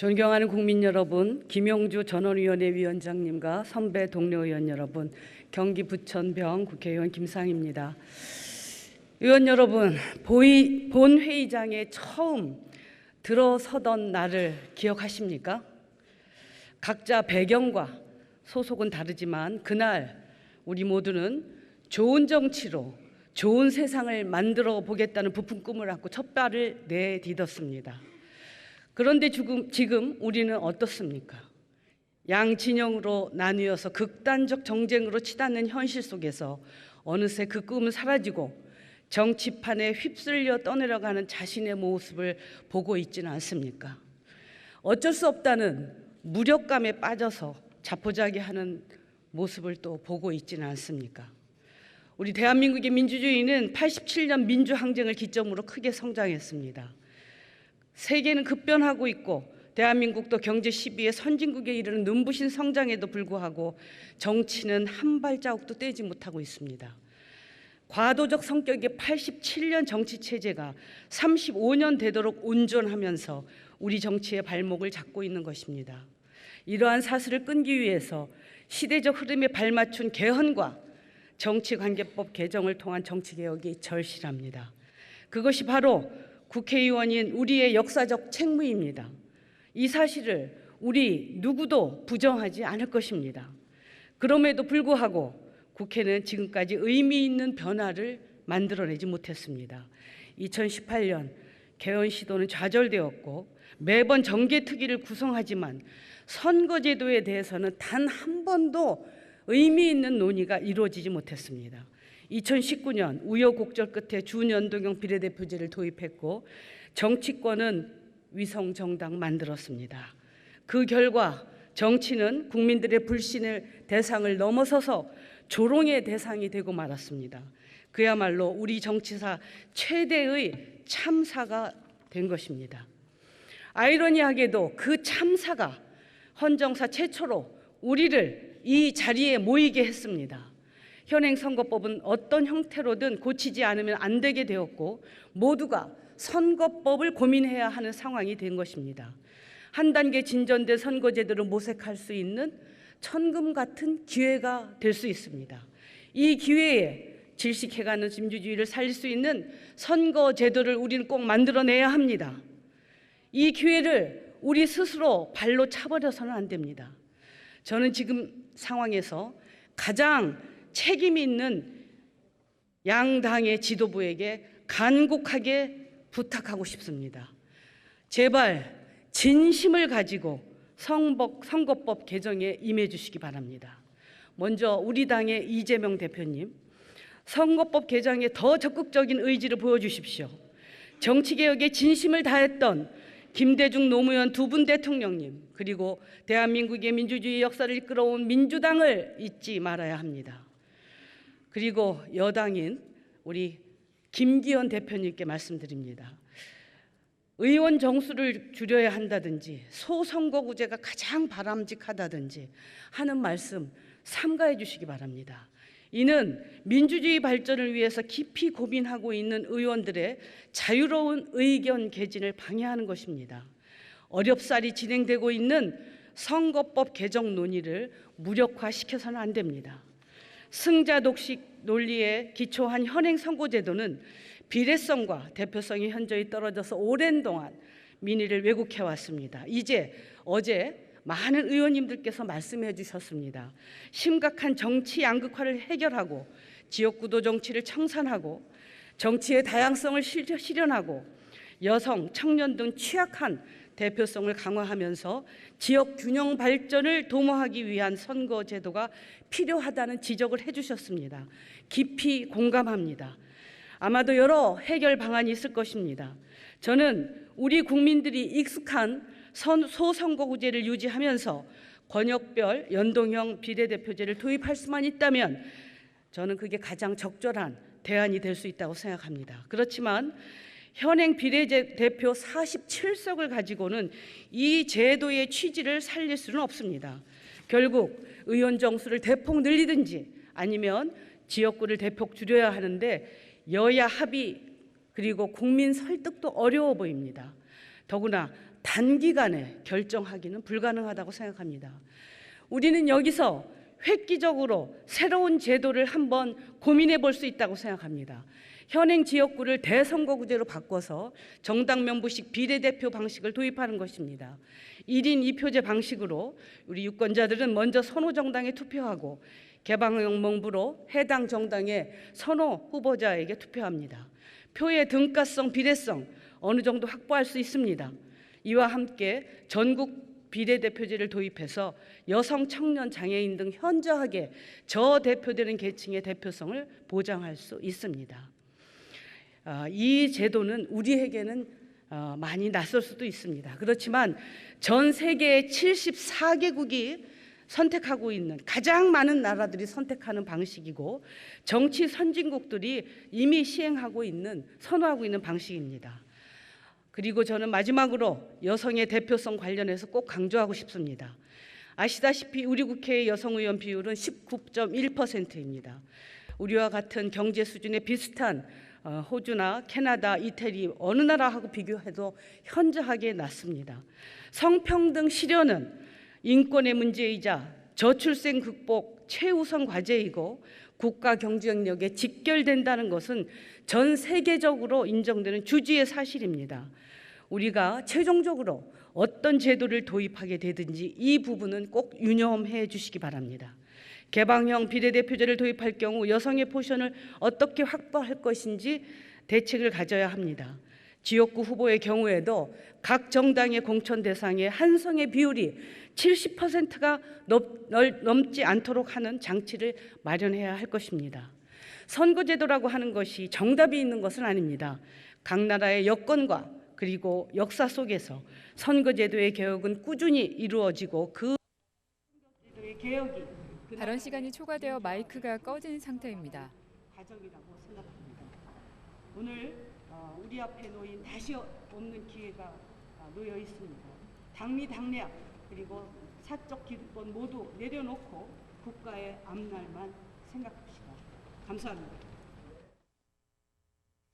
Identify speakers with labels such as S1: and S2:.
S1: 존경하는 국민 여러분, 김용주 전원위원회 위원장님과 선배 동료 의원 여러분, 경기 부천병 국회의원 김상희입니다. 의원 여러분, 본회의장에 처음 들어서던 날을 기억하십니까? 각자 배경과 소속은 다르지만 그날 우리 모두는 좋은 정치로 좋은 세상을 만들어 보겠다는 부푼 꿈을 안고 첫 발을 내딛었습니다. 그런데 지금 우리는 어떻습니까? 양 진영으로 나뉘어서 극단적 정쟁으로 치닫는 현실 속에서 어느새 그 꿈은 사라지고 정치판에 휩쓸려 떠내려가는 자신의 모습을 보고 있지는 않습니까? 어쩔 수 없다는 무력감에 빠져서 자포자기하는 모습을 또 보고 있지는 않습니까? 우리 대한민국의 민주주의는 87년 민주항쟁을 기점으로 크게 성장했습니다. 세계는 급변하고 있고 대한민국도 경제 시비의 선진국에 이르는 눈부신 성장에도 불구하고 정치는 한 발자국도 떼지 못하고 있습니다. 과도적 성격의 87년 정치 체제가 35년 되도록 온전하면서 우리 정치의 발목을 잡고 있는 것입니다. 이러한 사슬을 끊기 위해서 시대적 흐름에 발맞춘 개헌과 정치관계법 개정을 통한 정치개혁이 절실합니다. 그것이 바로 국회의원인 우리의 역사적 책무입니다. 이 사실을 우리 누구도 부정하지 않을 것입니다. 그럼에도 불구하고 국회는 지금까지 의미 있는 변화를 만들어내지 못했습니다. 2018년 개헌 시도는 좌절되었고 매번 정개특위를 구성하지만 선거제도에 대해서는 단 한 번도 의미 있는 논의가 이루어지지 못했습니다. 2019년 우여곡절 끝에 준연동형 비례대표제를 도입했고 정치권은 위성정당 만들었습니다. 그 결과 정치는 국민들의 불신의 대상을 넘어서서 조롱의 대상이 되고 말았습니다. 그야말로 우리 정치사 최대의 참사가 된 것입니다. 아이러니하게도 그 참사가 헌정사 최초로 우리를 이 자리에 모이게 했습니다. 현행 선거법은 어떤 형태로든 고치지 않으면 안 되게 되었고 모두가 선거법을 고민해야 하는 상황이 된 것입니다. 한 단계 진전된 선거제도를 모색할 수 있는 천금 같은 기회가 될 수 있습니다. 이 기회에 질식해가는 민주주의를 살릴 수 있는 선거제도를 우리는 꼭 만들어내야 합니다. 이 기회를 우리 스스로 발로 차버려서는 안 됩니다. 저는 지금 상황에서 가장 책임 있는 양당의 지도부에게 간곡하게 부탁하고 싶습니다. 제발 진심을 가지고 선거법 개정에 임해 주시기 바랍니다. 먼저 우리 당의 이재명 대표님, 선거법 개정에 더 적극적인 의지를 보여주십시오. 정치개혁에 진심을 다했던 김대중 노무현 두 분 대통령님, 그리고 대한민국의 민주주의 역사를 이끌어온 민주당을 잊지 말아야 합니다. 그리고 여당인 우리 김기현 대표님께 말씀드립니다. 의원 정수를 줄여야 한다든지 소선거구제가 가장 바람직하다든지 하는 말씀 삼가해 주시기 바랍니다. 이는 민주주의 발전을 위해서 깊이 고민하고 있는 의원들의 자유로운 의견 개진을 방해하는 것입니다. 어렵사리 진행되고 있는 선거법 개정 논의를 무력화시켜서는 안 됩니다. 승자 독식 논리에 기초한 현행 선거제도는 비례성과 대표성이 현저히 떨어져서 오랜 동안 민의를 왜곡해 왔습니다. 어제 많은 의원님들께서 말씀해 주셨습니다. 심각한 정치 양극화를 해결하고 지역구도 정치를 청산하고 정치의 다양성을 실현하고 여성, 청년 등 취약한 대표성을 강화하면서 지역 균형 발전을 도모하기 위한 선거제도가 필요하다는 지적을 해주셨습니다. 깊이 공감합니다. 아마도 여러 해결 방안이 있을 것입니다. 저는 우리 국민들이 익숙한 소선거구제를 유지하면서 권역별 연동형 비례대표제를 도입할 수만 있다면 저는 그게 가장 적절한 대안이 될 수 있다고 생각합니다. 그렇지만 현행 비례대표 47석을 가지고는 이 제도의 취지를 살릴 수는 없습니다. 결국 의원 정수를 대폭 늘리든지 아니면 지역구를 대폭 줄여야 하는데 여야 합의 그리고 국민 설득도 어려워 보입니다. 더구나 단기간에 결정하기는 불가능하다고 생각합니다. 우리는 여기서 획기적으로 새로운 제도를 한번 고민해 볼 수 있다고 생각합니다. 현행 지역구를 대선거구제로 바꿔서 정당 명부식 비례대표 방식을 도입하는 것입니다. 1인 2표제 방식으로 우리 유권자들은 먼저 선호 정당에 투표하고 개방형 명부로 해당 정당의 선호 후보자에게 투표합니다. 표의 등가성, 비례성 어느 정도 확보할 수 있습니다. 이와 함께 전국 비례대표제를 도입해서 여성, 청년, 장애인 등 현저하게 저대표되는 계층의 대표성을 보장할 수 있습니다. 이 제도는 우리에게는 많이 낯설 수도 있습니다. 그렇지만 전 세계의 74개국이 선택하고 있는, 가장 많은 나라들이 선택하는 방식이고 정치 선진국들이 이미 시행하고 있는, 선호하고 있는 방식입니다. 그리고 저는 마지막으로 여성의 대표성 관련해서 꼭 강조하고 싶습니다. 아시다시피 우리 국회의 여성 의원 비율은 19.1%입니다. 우리와 같은 경제 수준의 비슷한 호주나 캐나다, 이태리 어느 나라하고 비교해도 현저하게 낮습니다. 성평등 실현은 인권의 문제이자 저출생 극복 최우선 과제이고 국가 경쟁력에 직결된다는 것은 전 세계적으로 인정되는 주지의 사실입니다. 우리가 최종적으로 어떤 제도를 도입하게 되든지 이 부분은 꼭 유념해 주시기 바랍니다. 개방형 비례대표제를 도입할 경우 여성의 포션을 어떻게 확보할 것인지 대책을 가져야 합니다. 지역구 후보의 경우에도 각 정당의 공천 대상의 한성의 비율이 70%가 넘지 않도록 하는 장치를 마련해야 할 것입니다. 선거제도라고 하는 것이 정답이 있는 것은 아닙니다. 각 나라의 여건과 그리고 역사 속에서 선거제도의 개혁은 꾸준히 이루어지고 그 선거제도의 개혁이
S2: 발언 시간이 초과되어 마이크가 꺼진 상태입니다.
S1: 과정이라고 생각합니다. 오늘 우리 앞에 놓인 다시 없는 기회가 놓여 있습니다. 당리 당략 그리고 사적 기득권 모두 내려놓고 국가의 앞날만 생각합시다. 감사합니다.